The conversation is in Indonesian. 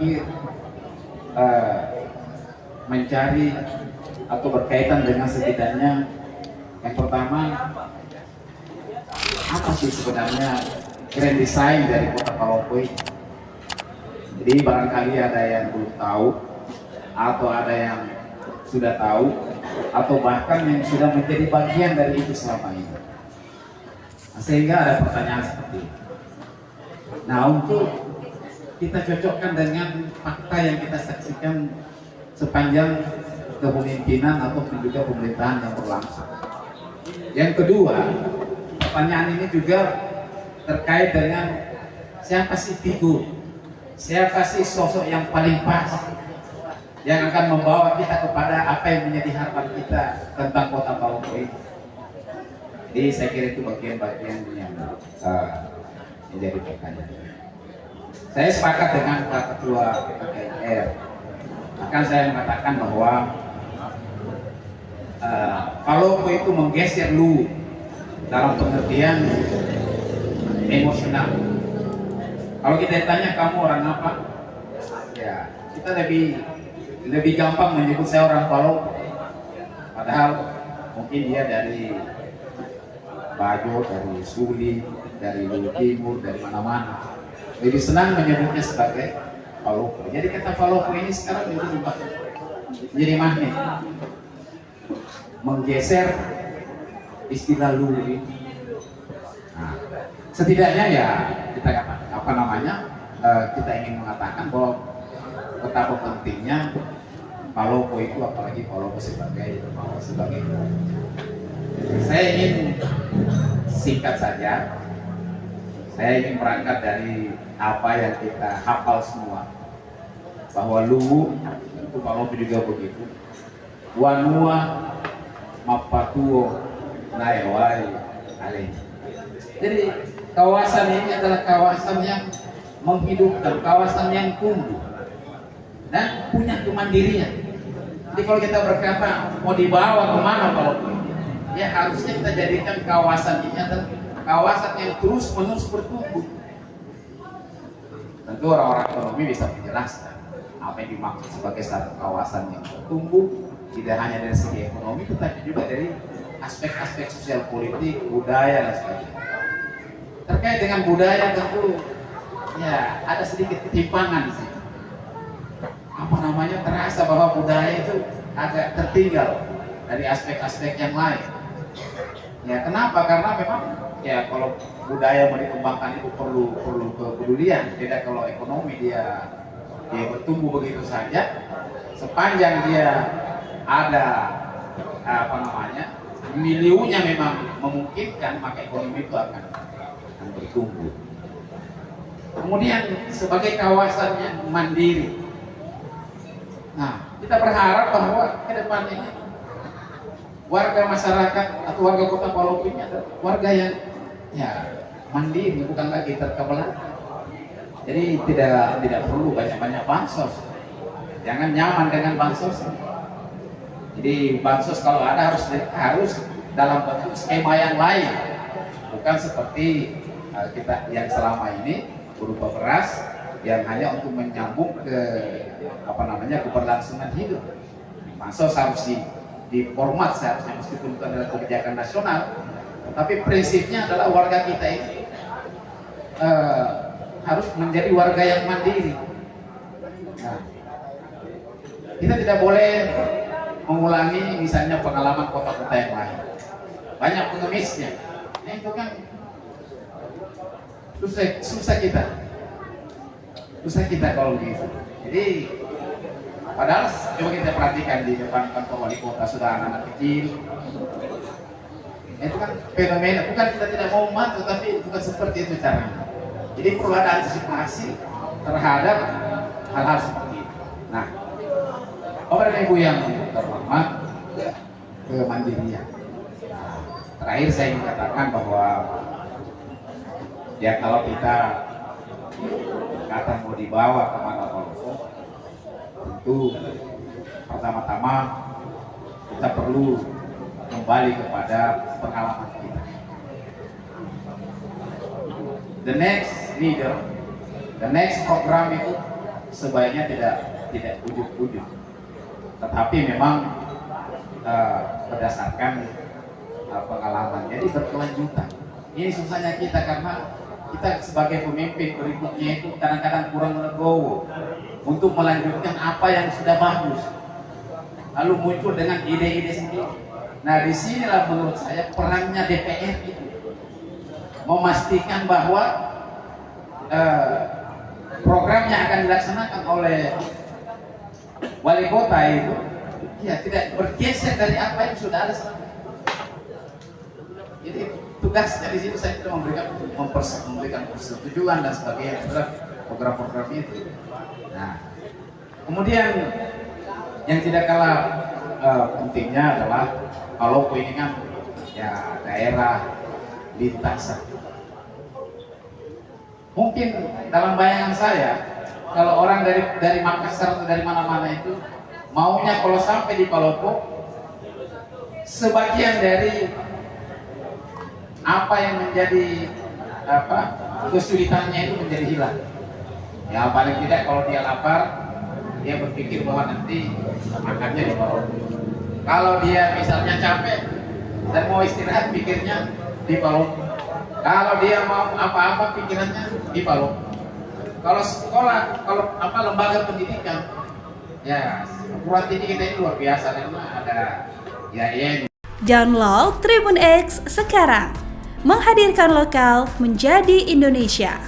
berpikir mencari atau berkaitan dengan setidaknya yang pertama, apa sih sebenarnya grand design dari Kota Palopo ini? Jadi barangkali ada yang belum tahu, atau ada yang sudah tahu, atau bahkan yang sudah menjadi bagian dari itu selama ini. Nah, sehingga ada pertanyaan seperti ini. Nah, untuk kita cocokkan dengan fakta yang kita saksikan sepanjang kepemimpinan atau juga pemerintahan yang berlangsung. Yang kedua, pertanyaan ini juga terkait dengan siapa sih figur, siapa sih sosok yang paling pas yang akan membawa kita kepada apa yang menjadi harapan kita tentang Kota Palopo ini. Jadi saya kira itu bagian-bagian yang menjadi pertanyaan. Saya sepakat dengan Pak Ketua KPR. Akan saya mengatakan bahwa Palopo itu menggeser Luwu dalam pengertian emosional. Kalau kita tanya kamu orang apa, ya kita lebih gampang menyebut saya orang Palopo. Padahal mungkin dia dari Bajo, dari Suli, dari Luwu Timur, dari mana-mana. Lebih senang menyebutnya sebagai Palopo. Jadi kata Palopo ini sekarang jadi magnet, menggeser istilah Luwu ini. Nah, setidaknya ya kita kita ingin mengatakan bahwa betapa pentingnya Palopo itu, apalagi Palopo sebagai. Saya ingin singkat saja. Saya ingin berangkat dari apa yang kita hafal semua, bahwa Luwu itu Palopo juga begitu. Wanua mapatuo naewai aleni. Jadi kawasan ini adalah kawasan yang menghidupkan, kawasan yang tumbuh dan punya kemandirian. Jadi kalau kita berkata mau dibawa kemana Palopo, ya harusnya kita jadikan kawasan ini adalah kawasan yang terus-menerus bertumbuh. Tentu orang-orang ekonomi bisa menjelaskan apa yang dimaksud sebagai satu kawasan yang bertumbuh, tidak hanya dari segi ekonomi, tetapi juga dari aspek-aspek sosial politik, budaya dan sebagainya. Terkait dengan budaya tentu ya ada sedikit ketimpangan di sini. Terasa bahwa budaya itu agak tertinggal dari aspek-aspek yang lain. Ya kenapa? Karena memang ya kalau budaya mau dikembangkan itu perlu kepedulian. Beda kalau ekonomi dia bertumbuh begitu saja, sepanjang dia ada miliunya memang memungkinkan, maka ekonomi itu akan bertumbuh. Kemudian sebagai kawasan yang mandiri, nah kita berharap bahwa ke depan ini warga masyarakat atau warga Kota Palopo ini adalah warga yang mandiri, bukan lagi terkebelah. Jadi tidak perlu banyak-banyak bansos. Jangan nyaman dengan bansos. Jadi bansos kalau ada harus dalam bentuk skema yang lain, bukan seperti kita yang selama ini berupa beras yang hanya untuk menyambung ke keberlangsungan hidup. Bansos harus diformat seharusnya, meskipun itu adalah kebijakan nasional, tapi prinsipnya adalah warga kita ini harus menjadi warga yang mandiri. Nah, kita tidak boleh mengulangi misalnya pengalaman kota-kota yang lain. Banyak pengemisnya. Nah, itu kan susah kita kalau begitu. Jadi padahal coba kita perhatikan di depan kantor wali kota sudah anak-anak kecil. Itu kan fenomena, bukan kita tidak mau maju, tapi bukan seperti itu caranya. Jadi perlu ada antisipasi terhadap hal-hal seperti itu. Nah, Bapak dan Ibu yang terhormat, kemandirian. Terakhir saya ingin katakan bahwa ya kalau kita kata mau dibawa kemana Palopo, tentu pertama-tama kita perlu kembali kepada pengalaman kita. The next leader, the next program itu sebaiknya tidak ujuk-ujuk, tetapi memang berdasarkan pengalaman, jadi berkelanjutan. Ini susahnya kita karena kita sebagai pemimpin berikutnya itu kadang-kadang kurang legowo untuk melanjutkan apa yang sudah bagus, lalu muncul dengan ide-ide sendiri. Nah, disinilah menurut saya perannya DPR itu memastikan bahwa program yang akan dilaksanakan oleh wali kota itu ya tidak bergeser dari apa yang sudah ada selama. Jadi tugasnya di situ saya sudah memberikan persetujuan dan sebagainya terhadap program-program itu. Nah, kemudian yang tidak kalah pentingnya adalah Palopo ini kan ya daerah lintasan. Mungkin dalam bayangan saya kalau orang dari Makassar atau dari mana-mana itu maunya kalau sampai di Palopo sebagian dari apa yang menjadi kesulitannya itu menjadi hilang. Ya paling tidak kalau dia lapar, dia berpikir bahwa nanti makannya di Palopo. Kalau dia misalnya capek dan mau istirahat, pikirnya di Palopo. Kalau dia mau apa-apa, pikirannya di Palopo. Kalau sekolah, kalau lembaga pendidikan, ya perguruan tinggi kita ini luar biasa karena ada IAIN. Download Tribun X sekarang, menghadirkan lokal menjadi Indonesia.